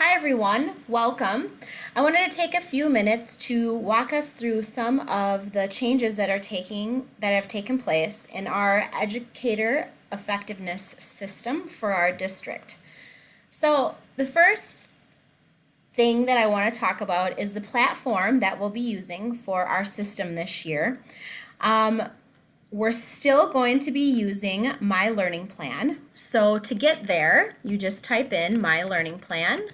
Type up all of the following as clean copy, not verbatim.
Hi everyone, welcome. I wanted to take a few minutes to walk us through some of the changes that have taken place in our educator effectiveness system for our district. So the first thing that I want to talk about is the platform that we'll be using for our system this year. We're still going to be using My Learning Plan. So to get there, you just type in mylearningplan.com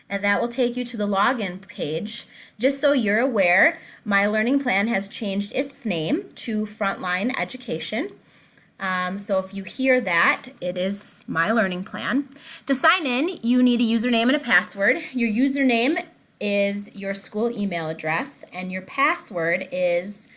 and that will take you to the login page. Just so you're aware, My Learning Plan has changed its name to Frontline Education. So if you hear that, it is My Learning Plan. To sign in, you need a username and a password. Your username is your school email address and your password is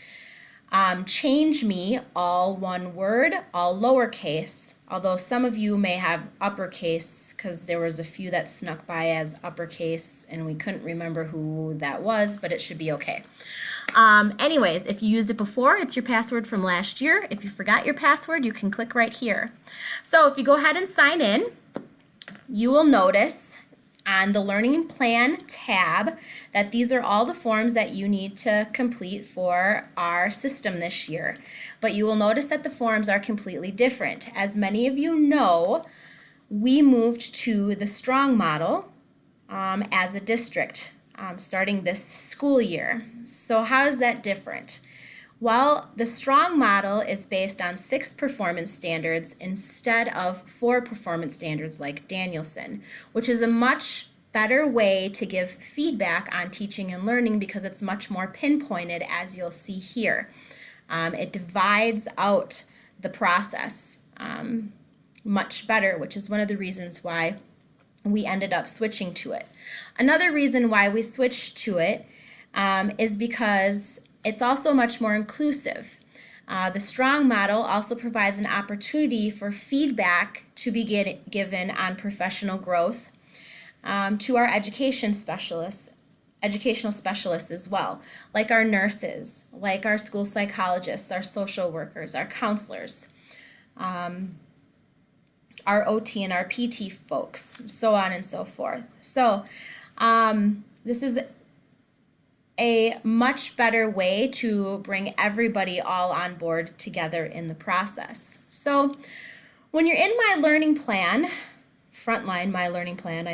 change me, all one word, all lowercase, although some of you may have uppercase because there was a few that snuck by as uppercase and we couldn't remember who that was, but it should be okay. Anyways, if you used it before, it's your password from last year. If you forgot your password, you can click right here. So if you go ahead and sign in, you will notice on the Learning Plan tab that these are all the forms that you need to complete for our system this year. But you will notice that the forms are completely different. As many of you know, we moved to the Strong model as a district starting this school year. So how is that different? Well, the Strong model is based on 6 performance standards instead of 4 performance standards like Danielson, which is a much better way to give feedback on teaching and learning because it's much more pinpointed, as you'll see here. It divides out the process much better, which is one of the reasons why we ended up switching to it. Another reason why we switched to it is because it's also much more inclusive. The Strong model also provides an opportunity for feedback to be given on professional growth to our educational specialists as well, like our nurses, like our school psychologists, our social workers, our counselors, our OT and our PT folks, so on and so forth. So this is a much better way to bring everybody all on board together in the process. So when you're in My Learning Plan, Frontline My Learning Plan,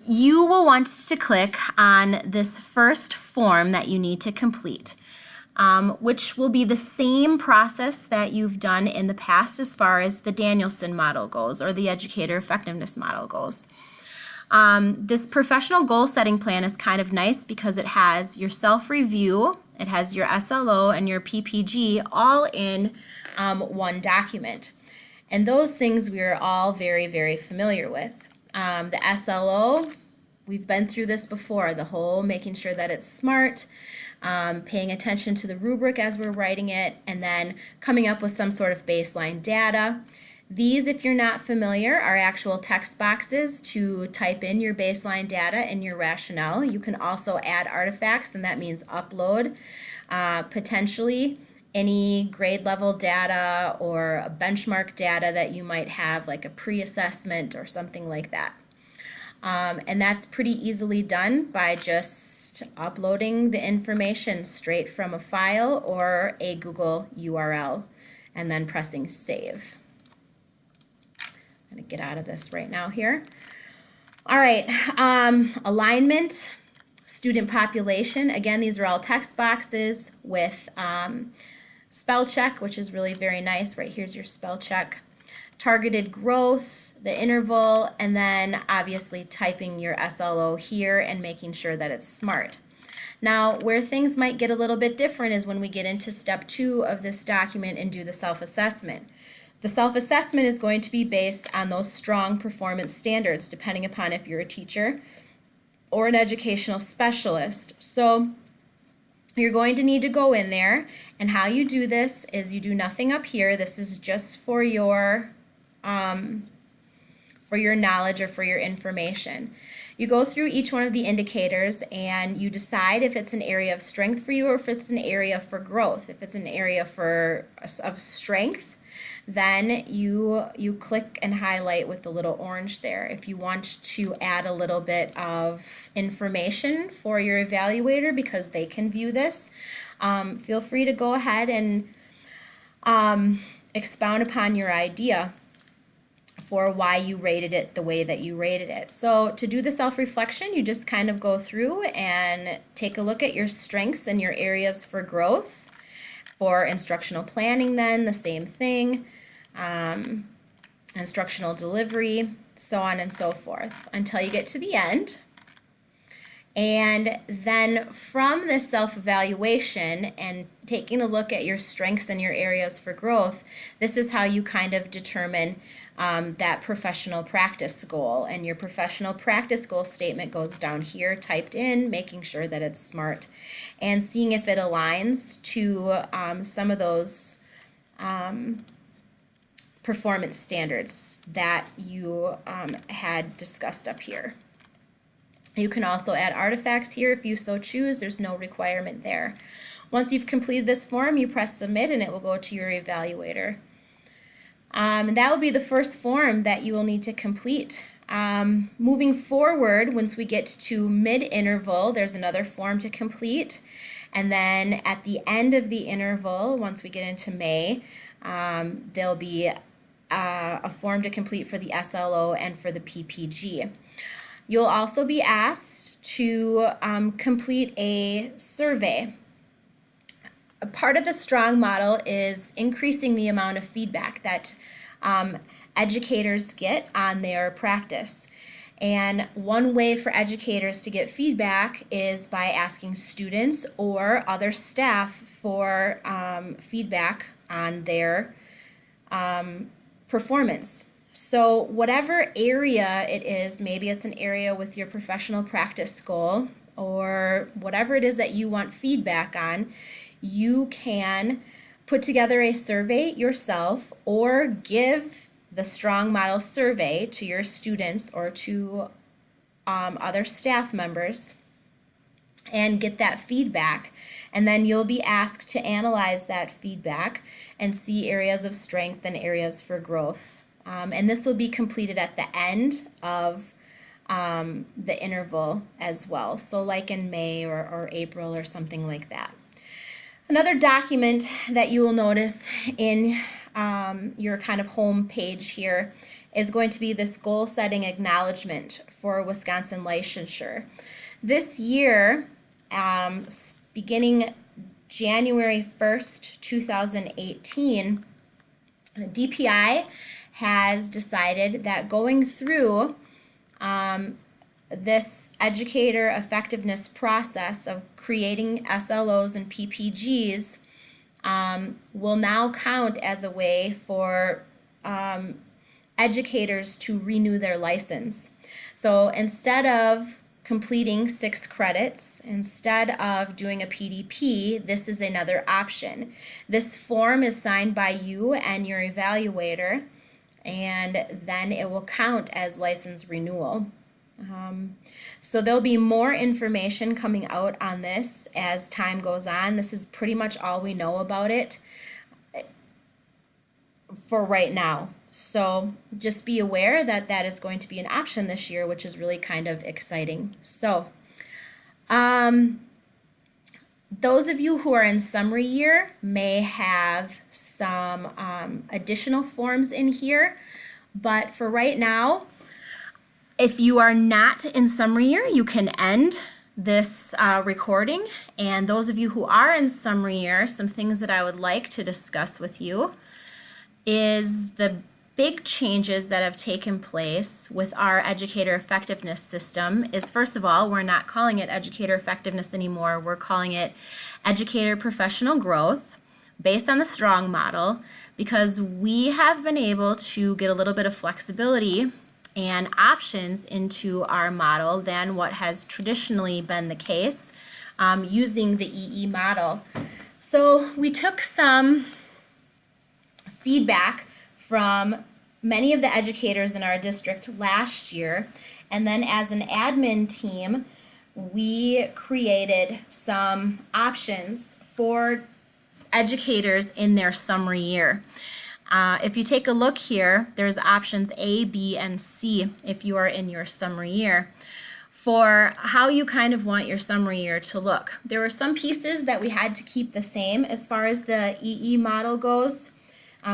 you will want to click on this first form that you need to complete, which will be the same process that you've done in the past as far as the Danielson model goes or the Educator Effectiveness model goes. This professional goal setting plan is kind of nice because it has your self-review, it has your SLO and your PPG all in one document. And those things we are all very, very familiar with. The SLO, we've been through this before, the whole making sure that it's smart, paying attention to the rubric as we're writing it, and then coming up with some sort of baseline data. These, if you're not familiar, are actual text boxes to type in your baseline data and your rationale. You can also add artifacts, and that means upload potentially any grade level data or benchmark data that you might have, like a pre-assessment or something like that. And that's pretty easily done by just uploading the information straight from a file or a Google URL and then pressing save. I'm going to get out of this right now here. All right, alignment, student population. Again, these are all text boxes with spell check, which is really very nice. Right here's your spell check. Targeted growth, the interval, and then obviously typing your SLO here and making sure that it's smart. Now, where things might get a little bit different is when we get into step 2 of this document and do the self-assessment. The self-assessment is going to be based on those strong performance standards, depending upon if you're a teacher or an educational specialist. So you're going to need to go in there, and how you do this is you do nothing up here. This is just for your knowledge or for your information. You go through each one of the indicators and you decide if it's an area of strength for you or if it's an area for growth. If it's an area of strength, then you click and highlight with the little orange there. If you want to add a little bit of information for your evaluator because they can view this, feel free to go ahead and expound upon your idea for why you rated it the way that you rated it. So to do the self-reflection, you just kind of go through and take a look at your strengths and your areas for growth. For instructional planning, then the same thing, instructional delivery, so on and so forth, until you get to the end. And then from this self-evaluation and taking a look at your strengths and your areas for growth, this is how you kind of determine that professional practice goal. And your professional practice goal statement goes down here, typed in, making sure that it's smart, and seeing if it aligns to some of those performance standards that you had discussed up here. You can also add artifacts here if you so choose. There's no requirement there. Once you've completed this form, you press submit and it will go to your evaluator. And that will be the first form that you will need to complete. Moving forward, once we get to mid-interval, there's another form to complete. And then at the end of the interval, once we get into May, there'll be a form to complete for the SLO and for the PPG. You'll also be asked to complete a survey. A part of the STRONG model is increasing the amount of feedback that educators get on their practice. And one way for educators to get feedback is by asking students or other staff for feedback on their performance. So whatever area it is, maybe it's an area with your professional practice goal or whatever it is that you want feedback on, you can put together a survey yourself or give the STRONG model survey to your students or to other staff members and get that feedback. And then you'll be asked to analyze that feedback and see areas of strength and areas for growth. And this will be completed at the end of the interval as well. So like in May or April or something like that. Another document that you will notice in your kind of home page here is going to be this goal setting acknowledgement for Wisconsin licensure. This year, beginning January 1st, 2018, DPI has decided that going through this educator effectiveness process of creating SLOs and PPGs will now count as a way for educators to renew their license. So instead of completing 6 credits, instead of doing a PDP, this is another option. This form is signed by you and your evaluator, and then it will count as license renewal. So there'll be more information coming out on this as time goes on. This is pretty much all we know about it for right now. So just be aware that that is going to be an option this year, which is really kind of exciting. So those of you who are in summary year may have some additional forms in here, but for right now, if you are not in summary year, you can end this recording. And those of you who are in summary year, some things that I would like to discuss with you is the big changes that have taken place with our educator effectiveness system is, first of all, we're not calling it educator effectiveness anymore. We're calling it educator professional growth based on the STRONG model, because we have been able to get a little bit of flexibility and options into our model than what has traditionally been the case using the EE model. So we took some feedback from many of the educators in our district last year, and then as an admin team, we created some options for educators in their summary year. If you take a look here, there's options A, B, and C if you are in your summary year for how you kind of want your summary year to look. There were some pieces that we had to keep the same as far as the EE model goes.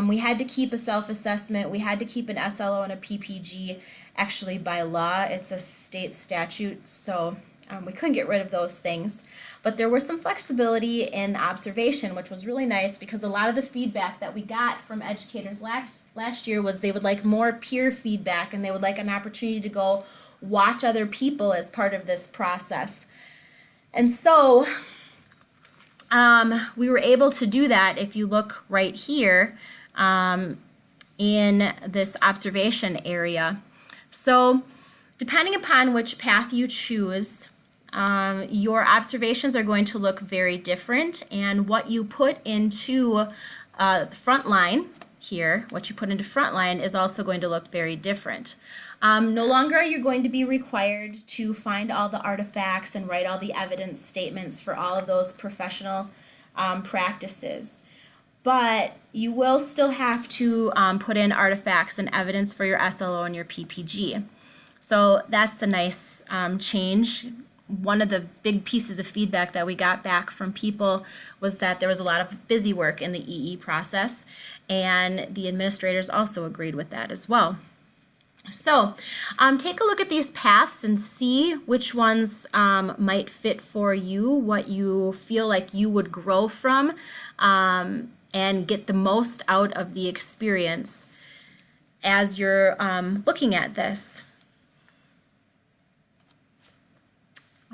We had to keep a self-assessment, we had to keep an SLO and a PPG. Actually, by law, it's a state statute, so we couldn't get rid of those things. But there was some flexibility in the observation, which was really nice because a lot of the feedback that we got from educators last year was they would like more peer feedback and they would like an opportunity to go watch other people as part of this process. And so we were able to do that if you look right here in this observation area. So depending upon which path you choose, your observations are going to look very different, and what you put into frontline here, what you put into frontline is also going to look very different. No longer are you going to be required to find all the artifacts and write all the evidence statements for all of those professional practices. But you will still have to put in artifacts and evidence for your SLO and your PPG. So that's a nice change. One of the big pieces of feedback that we got back from people was that there was a lot of busy work in the EE process, and the administrators also agreed with that as well. So take a look at these paths and see which ones might fit for you, what you feel like you would grow from, and get the most out of the experience as you're looking at this.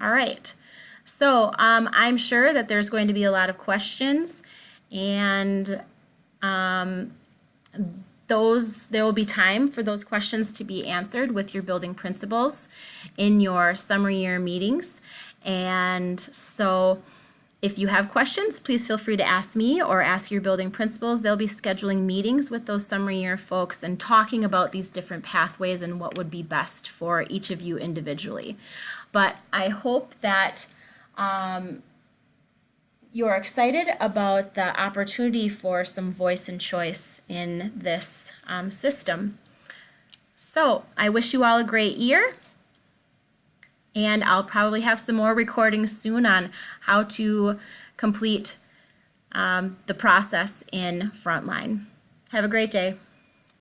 All right, so I'm sure that there's going to be a lot of questions, and there will be time for those questions to be answered with your building principals in your summary year meetings. And so if you have questions, please feel free to ask me or ask your building principals. They'll be scheduling meetings with those summary year folks and talking about these different pathways and what would be best for each of you individually. But I hope that you're excited about the opportunity for some voice and choice in this system. So I wish you all a great year, and I'll probably have some more recordings soon on how to complete the process in Frontline. Have a great day.